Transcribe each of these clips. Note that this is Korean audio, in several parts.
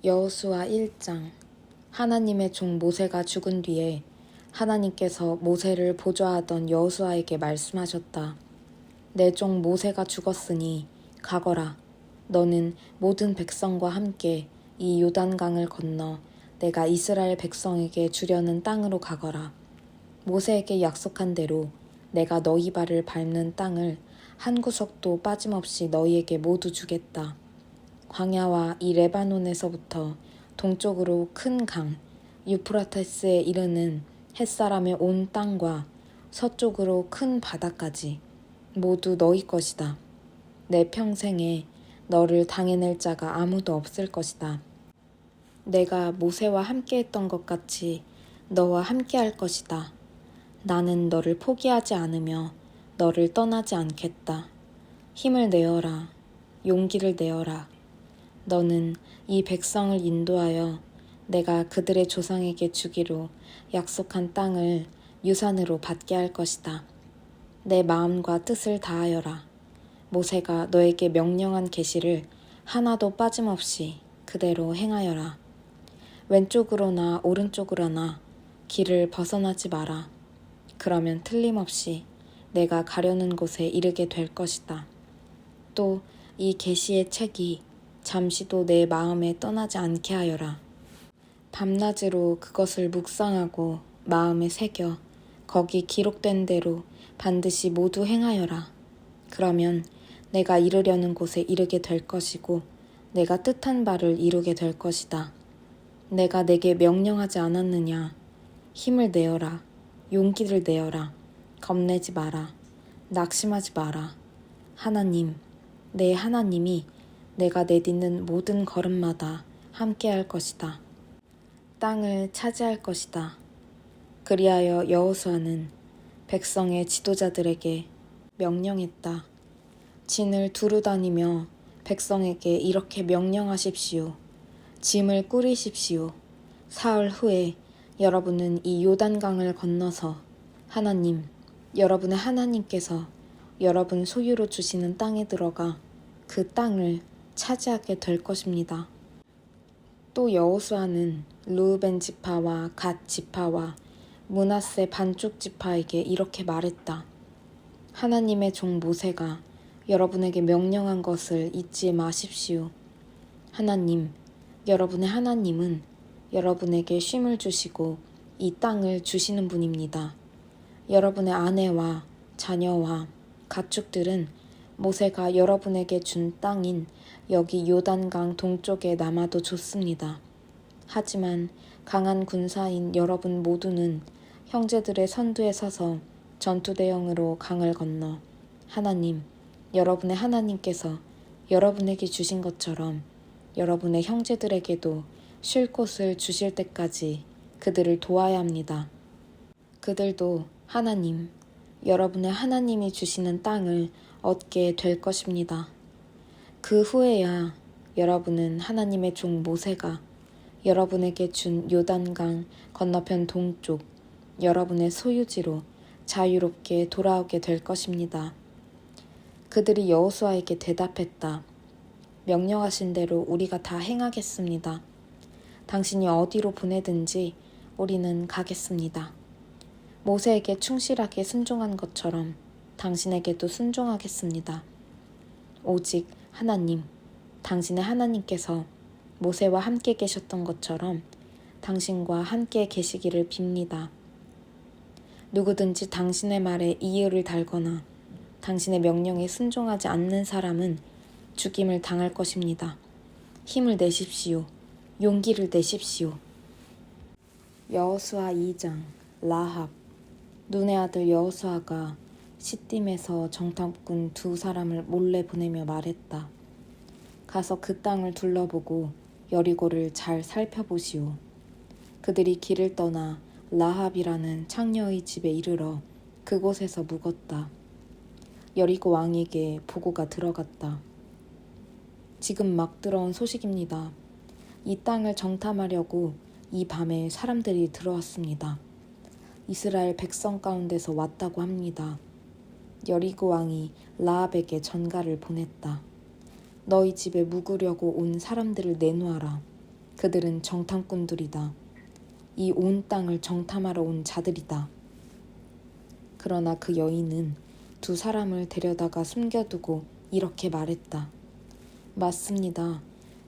여호수아 1장. 하나님의 종 모세가 죽은 뒤에 하나님께서 모세를 보좌하던 여호수아에게 말씀하셨다. 내 종 모세가 죽었으니 가거라. 너는 모든 백성과 함께 이 요단강을 건너 내가 이스라엘 백성에게 주려는 땅으로 가거라. 모세에게 약속한 대로 내가 너희 발을 밟는 땅을 한 구석도 빠짐없이 너희에게 모두 주겠다. 광야와 이 레바논에서부터 동쪽으로 큰 강 유프라테스에 이르는 햇사람의 온 땅과 서쪽으로 큰 바다까지 모두 너희 것이다. 내 평생에 너를 당해낼 자가 아무도 없을 것이다. 내가 모세와 함께했던 것 같이 너와 함께할 것이다. 나는 너를 포기하지 않으며 너를 떠나지 않겠다. 힘을 내어라. 용기를 내어라. 너는 이 백성을 인도하여 내가 그들의 조상에게 주기로 약속한 땅을 유산으로 받게 할 것이다. 내 마음과 뜻을 다하여라. 모세가 너에게 명령한 계시를 하나도 빠짐없이 그대로 행하여라. 왼쪽으로나 오른쪽으로나 길을 벗어나지 마라. 그러면 틀림없이 내가 가려는 곳에 이르게 될 것이다. 또 이 계시의 책이 잠시도 내 마음에 떠나지 않게 하여라. 밤낮으로 그것을 묵상하고 마음에 새겨 거기 기록된 대로 반드시 모두 행하여라. 그러면 내가 이르려는 곳에 이르게 될 것이고 내가 뜻한 바를 이루게 될 것이다. 내가 내게 명령하지 않았느냐? 힘을 내어라. 용기를 내어라. 겁내지 마라. 낙심하지 마라. 하나님, 내 하나님이 내가 내딛는 모든 걸음마다 함께할 것이다. 땅을 차지할 것이다. 그리하여 여호수아는 백성의 지도자들에게 명령했다. 진을 두루 다니며 백성에게 이렇게 명령하십시오. 짐을 꾸리십시오. 사흘 후에 여러분은 이 요단강을 건너서 하나님, 여러분의 하나님께서 여러분 소유로 주시는 땅에 들어가 그 땅을 차지하게 될 것입니다. 또 여호수아는 르우벤 지파와 갓 지파와 므낫세 반쪽 지파에게 이렇게 말했다. 하나님의 종 모세가 여러분에게 명령한 것을 잊지 마십시오. 하나님, 여러분의 하나님은 여러분에게 쉼을 주시고 이 땅을 주시는 분입니다. 여러분의 아내와 자녀와 가축들은 모세가 여러분에게 준 땅인 여기 요단강 동쪽에 남아도 좋습니다. 하지만 강한 군사인 여러분 모두는 형제들의 선두에 서서 전투대형으로 강을 건너 하나님, 여러분의 하나님께서 여러분에게 주신 것처럼 여러분의 형제들에게도 쉴 곳을 주실 때까지 그들을 도와야 합니다. 그들도 하나님, 여러분의 하나님이 주시는 땅을 얻게 될 것입니다. 그 후에야 여러분은 하나님의 종 모세가 여러분에게 준 요단강 건너편 동쪽 여러분의 소유지로 자유롭게 돌아오게 될 것입니다. 그들이 여호수아에게 대답했다. 명령하신 대로 우리가 다 행하겠습니다. 당신이 어디로 보내든지 우리는 가겠습니다. 모세에게 충실하게 순종한 것처럼 당신에게도 순종하겠습니다. 오직 하나님, 당신의 하나님께서 모세와 함께 계셨던 것처럼 당신과 함께 계시기를 빕니다. 누구든지 당신의 말에 이의를 달거나 당신의 명령에 순종하지 않는 사람은 죽임을 당할 것입니다. 힘을 내십시오. 용기를 내십시오. 여호수아 2장. 라합. 눈의 아들 여호수아가 시딤에서 정탐꾼 2사람을 몰래 보내며 말했다. 가서 그 땅을 둘러보고 여리고를 잘 살펴보시오. 그들이 길을 떠나 라합이라는 창녀의 집에 이르러 그곳에서 묵었다. 여리고 왕에게 보고가 들어갔다. 지금 막 들어온 소식입니다. 이 땅을 정탐하려고 이 밤에 사람들이 들어왔습니다. 이스라엘 백성 가운데서 왔다고 합니다. 여리고 왕이 라합에게 전가를 보냈다. 너희 집에 묵으려고 온 사람들을 내놓아라. 그들은 정탐꾼들이다. 이 온 땅을 정탐하러 온 자들이다. 그러나 그 여인은 두 사람을 데려다가 숨겨두고 이렇게 말했다. 맞습니다.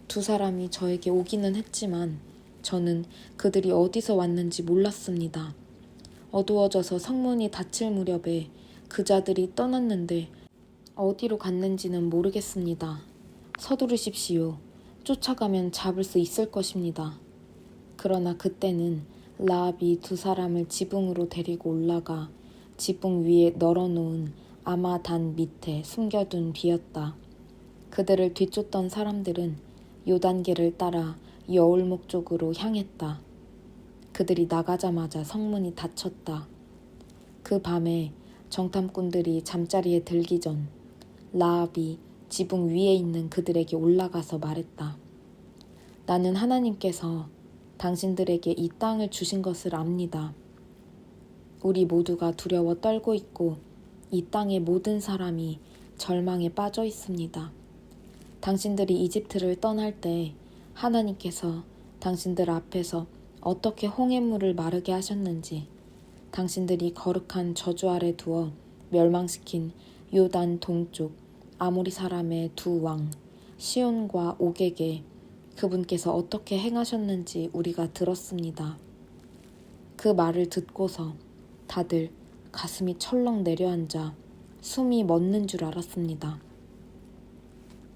두 사람이 저에게 오기는 했지만 저는 그들이 어디서 왔는지 몰랐습니다. 어두워져서 성문이 닫힐 무렵에 그 자들이 떠났는데 어디로 갔는지는 모르겠습니다. 서두르십시오. 쫓아가면 잡을 수 있을 것입니다. 그러나 그때는 라합이 두 사람을 지붕으로 데리고 올라가 지붕 위에 널어놓은 아마단 밑에 숨겨둔 뒤였다. 그들을 뒤쫓던 사람들은 요단계를 따라 여울목 쪽으로 향했다. 그들이 나가자마자 성문이 닫혔다. 그 밤에 정탐꾼들이 잠자리에 들기 전 라합이 지붕 위에 있는 그들에게 올라가서 말했다. 나는 하나님께서 당신들에게 이 땅을 주신 것을 압니다. 우리 모두가 두려워 떨고 있고 이 땅의 모든 사람이 절망에 빠져 있습니다. 당신들이 이집트를 떠날 때 하나님께서 당신들 앞에서 어떻게 홍해물을 마르게 하셨는지, 당신들이 거룩한 저주 아래 두어 멸망시킨 요단 동쪽 아모리 사람의 두 왕 시온과 옥에게 그분께서 어떻게 행하셨는지 우리가 들었습니다. 그 말을 듣고서 다들 가슴이 철렁 내려앉아 숨이 멎는 줄 알았습니다.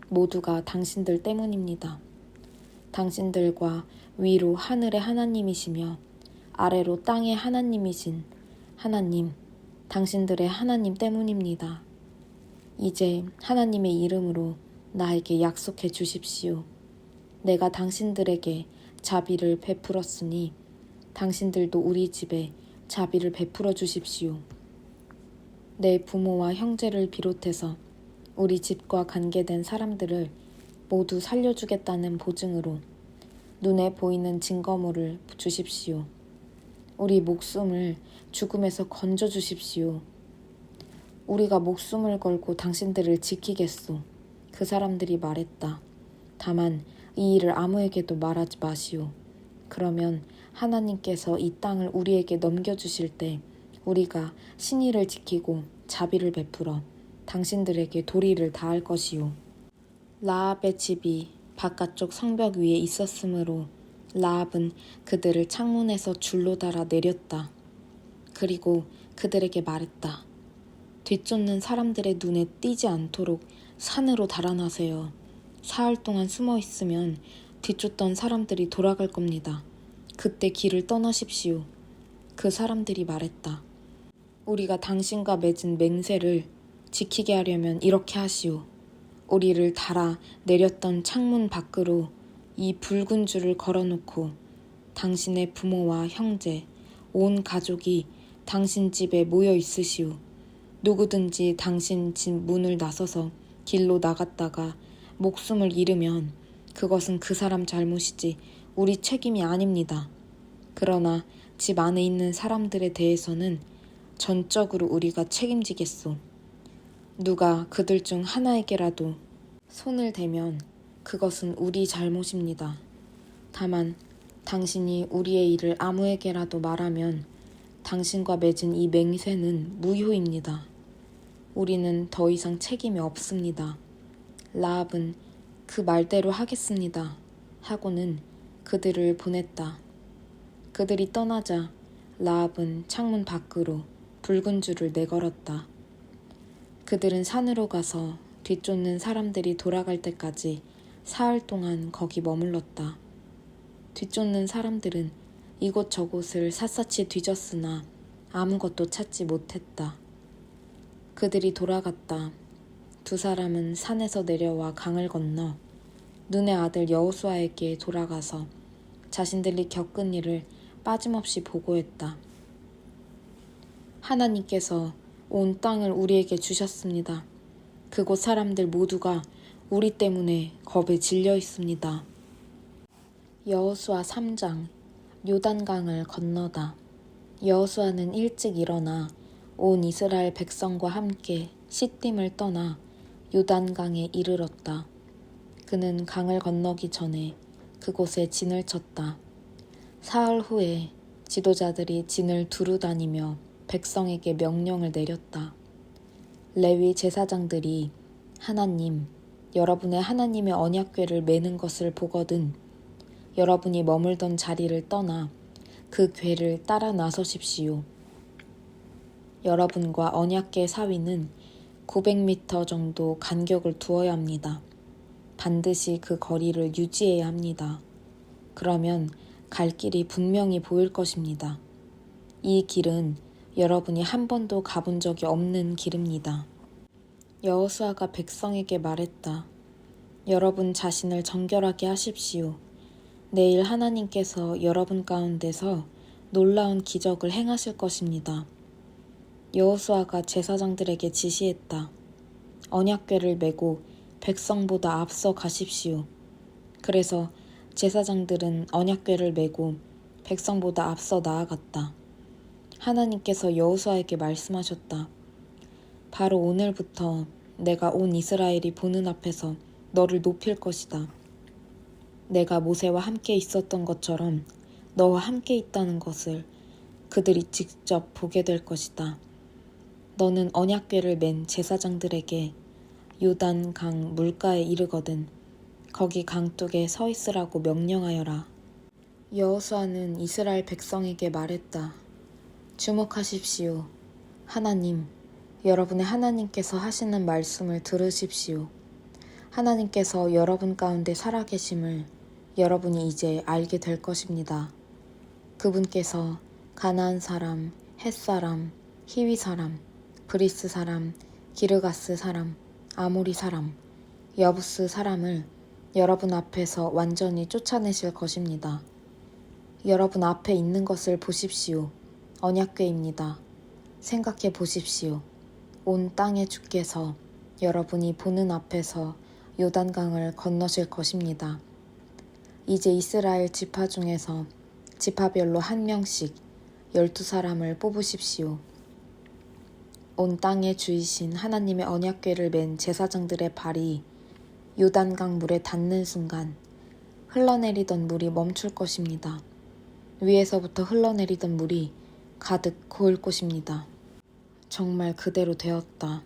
모두가 당신들 때문입니다. 당신들과 위로 하늘의 하나님이시며 아래로 땅의 하나님이신 하나님, 당신들의 하나님 때문입니다. 이제 하나님의 이름으로 나에게 약속해 주십시오. 내가 당신들에게 자비를 베풀었으니 당신들도 우리 집에 자비를 베풀어 주십시오. 내 부모와 형제를 비롯해서 우리 집과 관계된 사람들을 모두 살려주겠다는 보증으로 눈에 보이는 증거물을 주십시오. 우리 목숨을 죽음에서 건져 주십시오. 우리가 목숨을 걸고 당신들을 지키겠소. 그 사람들이 말했다. 다만 이 일을 아무에게도 말하지 마시오. 그러면 하나님께서 이 땅을 우리에게 넘겨주실 때 우리가 신의를 지키고 자비를 베풀어 당신들에게 도리를 다할 것이요. 라합의 집이 바깥쪽 성벽 위에 있었으므로 라합은 그들을 창문에서 줄로 달아 내렸다. 그리고 그들에게 말했다. 뒤쫓는 사람들의 눈에 띄지 않도록 산으로 달아나세요. 사흘 동안 숨어 있으면 뒤쫓던 사람들이 돌아갈 겁니다. 그때 길을 떠나십시오. 그 사람들이 말했다. 우리가 당신과 맺은 맹세를 지키게 하려면 이렇게 하시오. 우리를 달아 내렸던 창문 밖으로 이 붉은 줄을 걸어놓고 당신의 부모와 형제, 온 가족이 당신 집에 모여 있으시오. 누구든지 당신 집 문을 나서서 길로 나갔다가 목숨을 잃으면 그것은 그 사람 잘못이지 우리 책임이 아닙니다. 그러나 집 안에 있는 사람들에 대해서는 전적으로 우리가 책임지겠소. 누가 그들 중 하나에게라도 손을 대면 그것은 우리 잘못입니다. 다만 당신이 우리의 일을 아무에게라도 말하면 당신과 맺은 이 맹세는 무효입니다. 우리는 더 이상 책임이 없습니다. 라합은 그 말대로 하겠습니다. 하고는 그들을 보냈다. 그들이 떠나자 라합은 창문 밖으로 붉은 줄을 내걸었다. 그들은 산으로 가서 뒤쫓는 사람들이 돌아갈 때까지 사흘 동안 거기 머물렀다. 뒤쫓는 사람들은 이곳저곳을 샅샅이 뒤졌으나 아무것도 찾지 못했다. 그들이 돌아갔다. 두 사람은 산에서 내려와 강을 건너 눈의 아들 여호수아에게 돌아가서 자신들이 겪은 일을 빠짐없이 보고했다. 하나님께서 온 땅을 우리에게 주셨습니다. 그곳 사람들 모두가 우리 때문에 겁에 질려 있습니다. 여호수아 3장. 요단강을 건너다. 여호수아는 일찍 일어나 온 이스라엘 백성과 함께 시딤을 떠나 요단강에 이르렀다. 그는 강을 건너기 전에 그곳에 진을 쳤다. 사흘 후에 지도자들이 진을 두루 다니며 백성에게 명령을 내렸다. 레위 제사장들이 하나님, 여러분의 하나님의 언약궤를 메는 것을 보거든 여러분이 머물던 자리를 떠나 그 궤를 따라 나서십시오. 여러분과 언약궤 사위는 900m 정도 간격을 두어야 합니다. 반드시 그 거리를 유지해야 합니다. 그러면 갈 길이 분명히 보일 것입니다. 이 길은 여러분이 한 번도 가본 적이 없는 길입니다. 여호수아가 백성에게 말했다. 여러분 자신을 정결하게 하십시오. 내일 하나님께서 여러분 가운데서 놀라운 기적을 행하실 것입니다. 여호수아가 제사장들에게 지시했다. 언약궤를 메고 백성보다 앞서 가십시오. 그래서 제사장들은 언약궤를 메고 백성보다 앞서 나아갔다. 하나님께서 여호수아에게 말씀하셨다. 바로 오늘부터 내가 온 이스라엘이 보는 앞에서 너를 높일 것이다. 내가 모세와 함께 있었던 것처럼 너와 함께 있다는 것을 그들이 직접 보게 될 것이다. 너는 언약궤를 맨 제사장들에게 요단 강 물가에 이르거든 거기 강둑에 서 있으라고 명령하여라. 여호수아는 이스라엘 백성에게 말했다. 주목하십시오. 하나님, 여러분의 하나님께서 하시는 말씀을 들으십시오. 하나님께서 여러분 가운데 살아계심을 여러분이 이제 알게 될 것입니다. 그분께서 가나안 사람, 헷 사람, 히위 사람, 브리스 사람, 기르가스 사람, 아모리 사람, 여부스 사람을 여러분 앞에서 완전히 쫓아내실 것입니다. 여러분 앞에 있는 것을 보십시오. 언약궤입니다. 생각해 보십시오. 온 땅의 주께서 여러분이 보는 앞에서 요단강을 건너실 것입니다. 이제 이스라엘 지파 중에서 지파별로 한 명씩 12사람을 뽑으십시오. 온 땅의 주이신 하나님의 언약궤를 맨 제사장들의 발이 요단강 물에 닿는 순간 흘러내리던 물이 멈출 것입니다. 위에서부터 흘러내리던 물이 가득 고일 것입니다. 정말 그대로 되었다.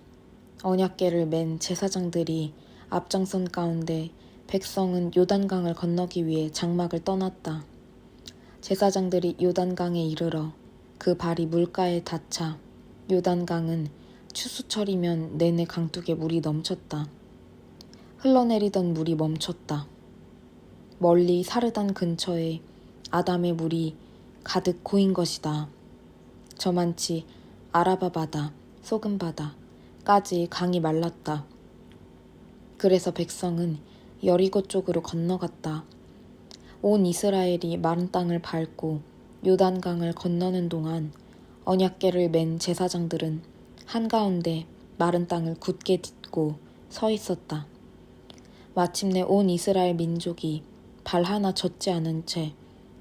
언약궤를 맨 제사장들이 앞장선 가운데 백성은 요단강을 건너기 위해 장막을 떠났다. 제사장들이 요단강에 이르러 그 발이 물가에 닿자 요단강은 추수철이면 내내 강둑에 물이 넘쳤다. 흘러내리던 물이 멈췄다. 멀리 사르단 근처에 아담의 물이 가득 고인 것이다. 저만치 아라바 바다, 소금 바다까지 강이 말랐다. 그래서 백성은 여리고 쪽으로 건너갔다. 온 이스라엘이 마른 땅을 밟고 요단강을 건너는 동안 언약궤를 맨 제사장들은 한가운데 마른 땅을 굳게 딛고 서 있었다. 마침내 온 이스라엘 민족이 발 하나 젖지 않은 채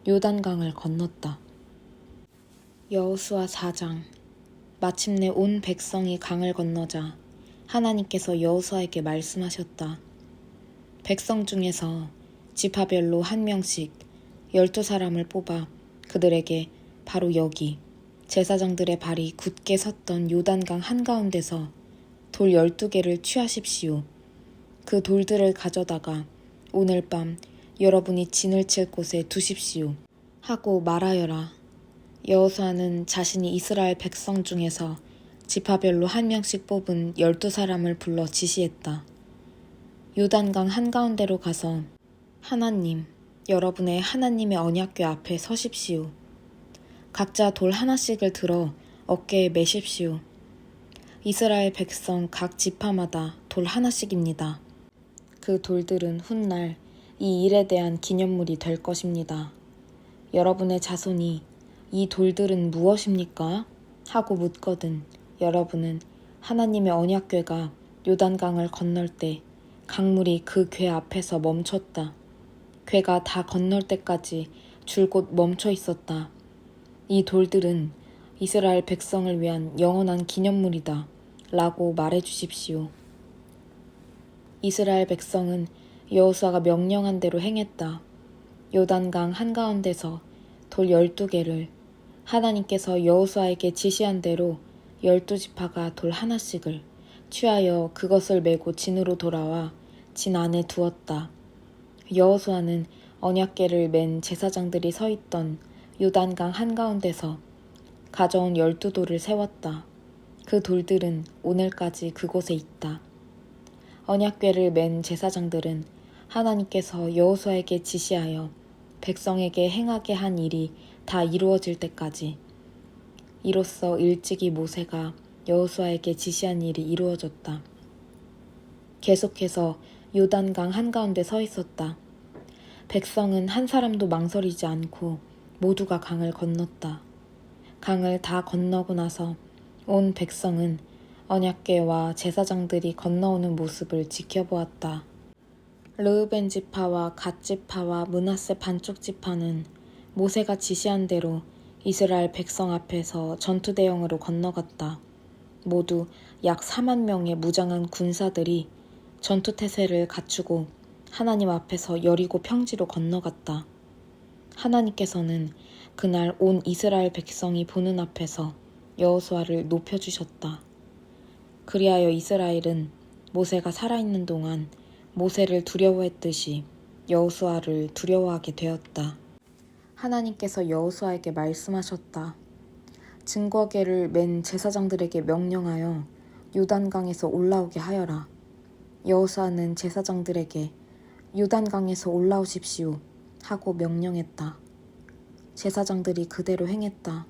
요단강을 건넜다. 여호수아 4장. 마침내 온 백성이 강을 건너자 하나님께서 여호수아에게 말씀하셨다. 백성 중에서 지파별로 한 명씩 12사람을 뽑아 그들에게 바로 여기 제사장들의 발이 굳게 섰던 요단강 한가운데서 돌 12개를 취하십시오. 그 돌들을 가져다가 오늘 밤 여러분이 진을 칠 곳에 두십시오. 하고 말하여라. 여호수아는 자신이 이스라엘 백성 중에서 지파별로 한 명씩 뽑은 12사람을 불러 지시했다. 요단강 한가운데로 가서 하나님, 여러분의 하나님의 언약궤 앞에 서십시오. 각자 돌 하나씩을 들어 어깨에 메십시오. 이스라엘 백성 각 지파마다 돌 하나씩입니다. 그 돌들은 훗날 이 일에 대한 기념물이 될 것입니다. 여러분의 자손이 이 돌들은 무엇입니까? 하고 묻거든 여러분은 하나님의 언약궤가 요단강을 건널 때 강물이 그 궤 앞에서 멈췄다. 궤가 다 건널 때까지 줄곧 멈춰 있었다. 이 돌들은 이스라엘 백성을 위한 영원한 기념물이다. 라고 말해 주십시오. 이스라엘 백성은 여호수아가 명령한 대로 행했다. 요단강 한가운데서 돌 12개를 하나님께서 여호수아에게 지시한 대로 12지파가 돌 하나씩을 취하여 그것을 메고 진으로 돌아와 진 안에 두었다. 여호수아는 언약궤를 맨 제사장들이 서 있던 요단강 한가운데서 가져온 12돌을 세웠다. 그 돌들은 오늘까지 그곳에 있다. 언약궤를 맨 제사장들은 하나님께서 여호수아에게 지시하여 백성에게 행하게 한 일이 다 이루어질 때까지, 이로써 일찍이 모세가 여호수아에게 지시한 일이 이루어졌다. 계속해서 요단강 한가운데 서 있었다. 백성은 한 사람도 망설이지 않고 모두가 강을 건넜다. 강을 다 건너고 나서 온 백성은 언약궤와 제사장들이 건너오는 모습을 지켜보았다. 르우벤 지파와 갓 지파와 므낫세 반쪽 지파는 모세가 지시한 대로 이스라엘 백성 앞에서 전투대형으로 건너갔다. 모두 약 4만 명의 무장한 군사들이 전투태세를 갖추고 하나님 앞에서 여리고 평지로 건너갔다. 하나님께서는 그날 온 이스라엘 백성이 보는 앞에서 여호수아를 높여주셨다. 그리하여 이스라엘은 모세가 살아있는 동안 모세를 두려워했듯이 여호수아를 두려워하게 되었다. 하나님께서 여호수아에게 말씀하셨다. 증거궤를 맨 제사장들에게 명령하여 요단강에서 올라오게 하여라. 여호수아는 제사장들에게 요단강에서 올라오십시오 하고 명령했다. 제사장들이 그대로 행했다.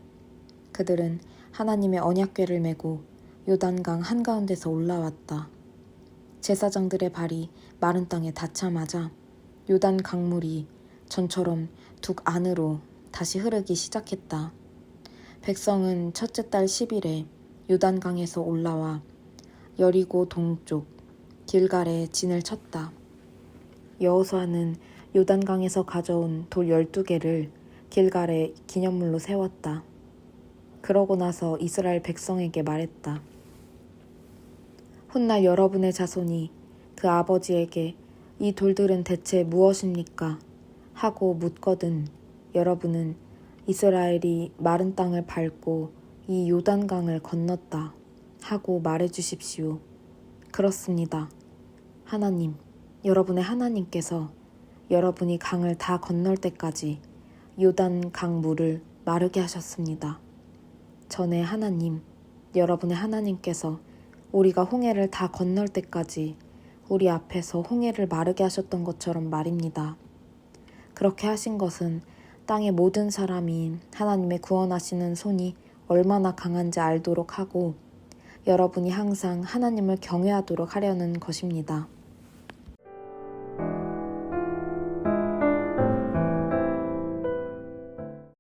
그들은 하나님의 언약궤를 메고 요단강 한가운데서 올라왔다. 제사장들의 발이 마른 땅에 닿자마자 요단 강물이 전처럼 둑 안으로 다시 흐르기 시작했다. 백성은 첫째 달 10일에 요단강에서 올라와 여리고 동쪽 길갈에 진을 쳤다. 여호수아는 요단강에서 가져온 돌 12개를 길갈에 기념물로 세웠다. 그러고 나서 이스라엘 백성에게 말했다. 훗날 여러분의 자손이 그 아버지에게 이 돌들은 대체 무엇입니까? 하고 묻거든 여러분은 이스라엘이 마른 땅을 밟고 이 요단강을 건넜다 하고 말해주십시오. 그렇습니다. 하나님, 여러분의 하나님께서 여러분이 강을 다 건널 때까지 요단 강 물을 마르게 하셨습니다. 전에 하나님, 여러분의 하나님께서 우리가 홍해를 다 건널 때까지 우리 앞에서 홍해를 마르게 하셨던 것처럼 말입니다. 그렇게 하신 것은 땅의 모든 사람이 하나님의 구원하시는 손이 얼마나 강한지 알도록 하고 여러분이 항상 하나님을 경외하도록 하려는 것입니다.